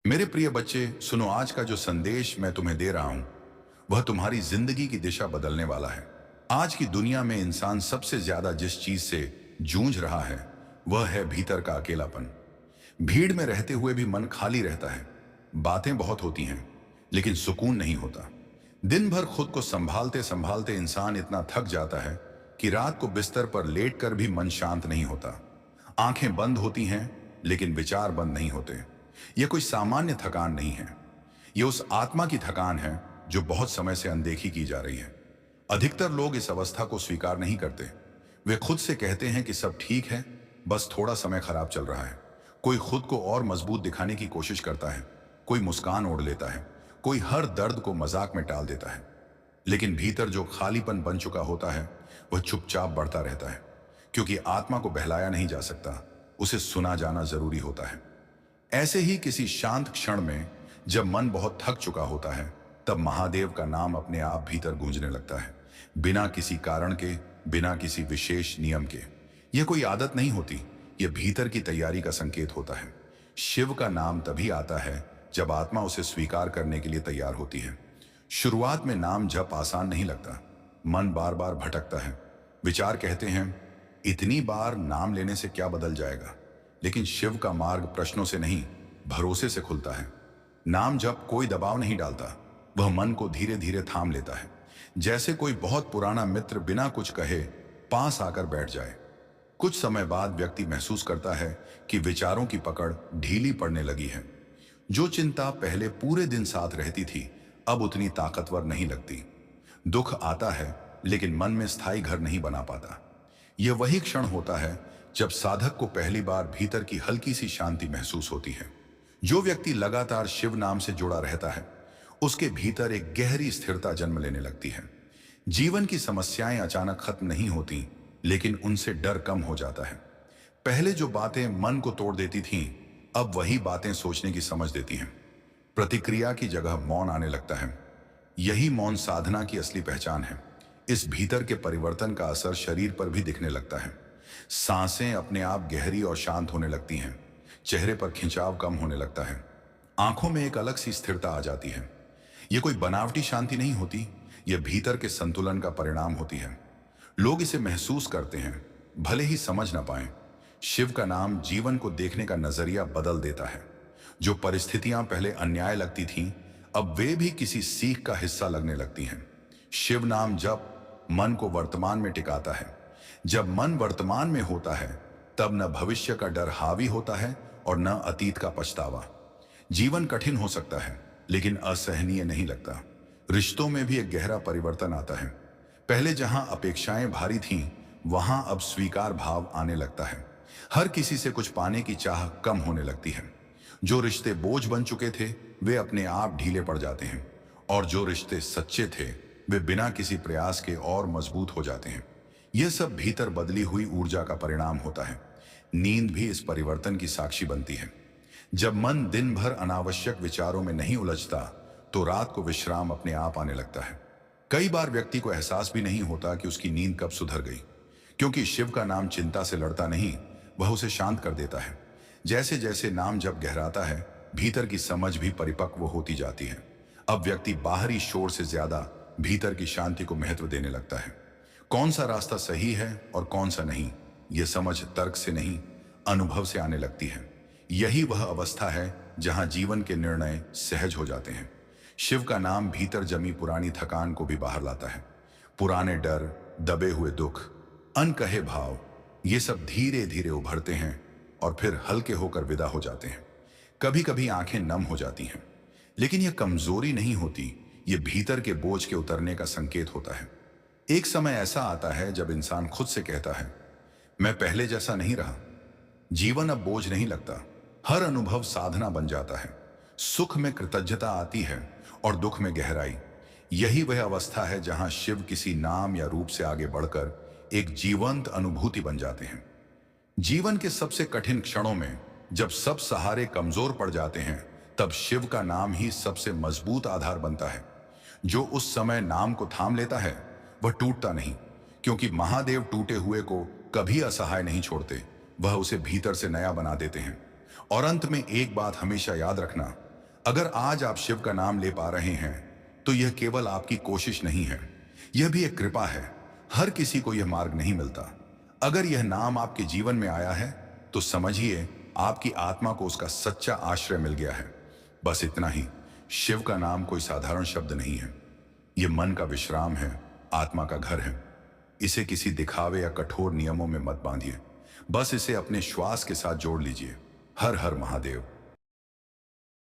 मेरे प्रिय बच्चे, सुनो। आज का जो संदेश मैं तुम्हें दे रहा हूं वह तुम्हारी जिंदगी की दिशा बदलने वाला है। आज की दुनिया में इंसान सबसे ज्यादा जिस चीज से जूझ रहा है वह है भीतर का अकेलापन। भीड़ में रहते हुए भी मन खाली रहता है। बातें बहुत होती हैं लेकिन सुकून नहीं होता। दिन भर खुद को संभालते संभालते इंसान इतना थक जाता है कि रात को बिस्तर पर लेटकर भी मन शांत नहीं होता। आंखें बंद होती हैं लेकिन विचार बंद नहीं होते। यह कोई सामान्य थकान नहीं है। यह उस आत्मा की थकान है जो बहुत समय से अनदेखी की जा रही है। अधिकतर लोग इस अवस्था को स्वीकार नहीं करते। वे खुद से कहते हैं कि सब ठीक है, बस थोड़ा समय खराब चल रहा है। कोई खुद को और मजबूत दिखाने की कोशिश करता है, कोई मुस्कान ओढ़ लेता है, कोई हर दर्द को मजाक में टाल देता है। लेकिन भीतर जो खालीपन बन चुका होता है वह चुपचाप बढ़ता रहता है। क्योंकि आत्मा को बहलाया नहीं जा सकता, उसे सुना जाना जरूरी होता है। ऐसे ही किसी शांत क्षण में जब मन बहुत थक चुका होता है तब महादेव का नाम अपने आप भीतर गूंजने लगता है। बिना किसी कारण के, बिना किसी विशेष नियम के। यह कोई आदत नहीं होती, यह भीतर की तैयारी का संकेत होता है। शिव का नाम तभी आता है जब आत्मा उसे स्वीकार करने के लिए तैयार होती है। शुरुआत में नाम जप आसान नहीं लगता। मन बार बार भटकता है। विचार कहते हैं, इतनी बार नाम लेने से क्या बदल जाएगा। लेकिन शिव का मार्ग प्रश्नों से नहीं, भरोसे से खुलता है। नाम जप कोई दबाव नहीं डालता, वह मन को धीरे धीरे थाम लेता है। जैसे कोई बहुत पुराना मित्र बिना कुछ कहे पास आकर बैठ जाए। कुछ समय बाद व्यक्ति महसूस करता है कि विचारों की पकड़ ढीली पड़ने लगी है। जो चिंता पहले पूरे दिन साथ रहती थी अब उतनी ताकतवर नहीं लगती। दुख आता है लेकिन मन में स्थायी घर नहीं बना पाता। यह वही क्षण होता है जब साधक को पहली बार भीतर की हल्की सी शांति महसूस होती है। जो व्यक्ति लगातार शिव नाम से जुड़ा रहता है उसके भीतर एक गहरी स्थिरता जन्म लेने लगती है। जीवन की समस्याएं अचानक खत्म नहीं होती, लेकिन उनसे डर कम हो जाता है। पहले जो बातें मन को तोड़ देती थीं, अब वही बातें सोचने की समझ देती हैं। प्रतिक्रिया की जगह मौन आने लगता है। यही मौन साधना की असली पहचान है। इस भीतर के परिवर्तन का असर शरीर पर भी दिखने लगता है। सांसें अपने आप गहरी और शांत होने लगती हैं। चेहरे पर खिंचाव कम होने लगता है। आंखों में एक अलग सी स्थिरता आ जाती है। यह कोई बनावटी शांति नहीं होती, यह भीतर के संतुलन का परिणाम होती है। लोग इसे महसूस करते हैं, भले ही समझ ना पाए। शिव का नाम जीवन को देखने का नजरिया बदल देता है। जो परिस्थितियां पहले अन्याय लगती थीं, अब वे भी किसी सीख का हिस्सा लगने लगती हैं। शिव नाम जप मन को वर्तमान में टिकाता है। जब मन वर्तमान में होता है तब न भविष्य का डर हावी होता है और न अतीत का पछतावा। जीवन कठिन हो सकता है लेकिन असहनीय नहीं लगता। रिश्तों में भी एक गहरा परिवर्तन आता है। पहले जहां अपेक्षाएं भारी थीं, वहां अब स्वीकार भाव आने लगता है। हर किसी से कुछ पाने की चाह कम होने लगती है। जो रिश्ते बोझ बन चुके थे वे अपने आप ढीले पड़ जाते हैं, और जो रिश्ते सच्चे थे वे बिना किसी प्रयास के और मजबूत हो जाते हैं। यह सब भीतर बदली हुई ऊर्जा का परिणाम होता है। नींद भी इस परिवर्तन की साक्षी बनती है। जब मन दिन भर अनावश्यक विचारों में नहीं उलझता तो रात को विश्राम अपने आप आने लगता है। कई बार व्यक्ति को एहसास भी नहीं होता कि उसकी नींद कब सुधर गई, क्योंकि शिव का नाम चिंता से लड़ता नहीं, वह उसे शांत कर देता है। जैसे जैसे नाम जब गहराता है, भीतर की समझ भी परिपक्व होती जाती है। अब व्यक्ति बाहरी शोर से ज्यादा भीतर की शांति को महत्व देने लगता है। कौन सा रास्ता सही है और कौन सा नहीं, यह समझ तर्क से नहीं, अनुभव से आने लगती है। यही वह अवस्था है जहां जीवन के निर्णय सहज हो जाते हैं। शिव का नाम भीतर जमी पुरानी थकान को भी बाहर लाता है। पुराने डर, दबे हुए दुख, अनकहे भाव, ये सब धीरे धीरे उभरते हैं और फिर हल्के होकर विदा हो जाते हैं। कभी कभी आंखें नम हो जाती हैं, लेकिन यह कमजोरी नहीं होती, यह भीतर के बोझ के उतरने का संकेत होता है। एक समय ऐसा आता है जब इंसान खुद से कहता है, मैं पहले जैसा नहीं रहा। जीवन अब बोझ नहीं लगता, हर अनुभव साधना बन जाता है। सुख में कृतज्ञता आती है और दुख में गहराई। यही वह अवस्था है जहां शिव किसी नाम या रूप से आगे बढ़कर एक जीवंत अनुभूति बन जाते हैं। जीवन के सबसे कठिन क्षणों में जब सब सहारे कमजोर पड़ जाते हैं, तब शिव का नाम ही सबसे मजबूत आधार बनता है। जो उस समय नाम को थाम लेता है वह टूटता नहीं, क्योंकि महादेव टूटे हुए को कभी असहाय नहीं छोड़ते, वह उसे भीतर से नया बना देते हैं। और अंत में एक बात हमेशा याद रखना, अगर आज आप शिव का नाम ले पा रहे हैं तो यह केवल आपकी कोशिश नहीं है, यह भी एक कृपा है। हर किसी को यह मार्ग नहीं मिलता। अगर यह नाम आपके जीवन में आया है तो समझिए आपकी आत्मा को उसका सच्चा आश्रय मिल गया है। बस इतना ही। शिव का नाम कोई साधारण शब्द नहीं है, यह मन का विश्राम है, आत्मा का घर है। इसे किसी दिखावे या कठोर नियमों में मत बांधिए, बस इसे अपने श्वास के साथ जोड़ लीजिए। हर हर महादेव।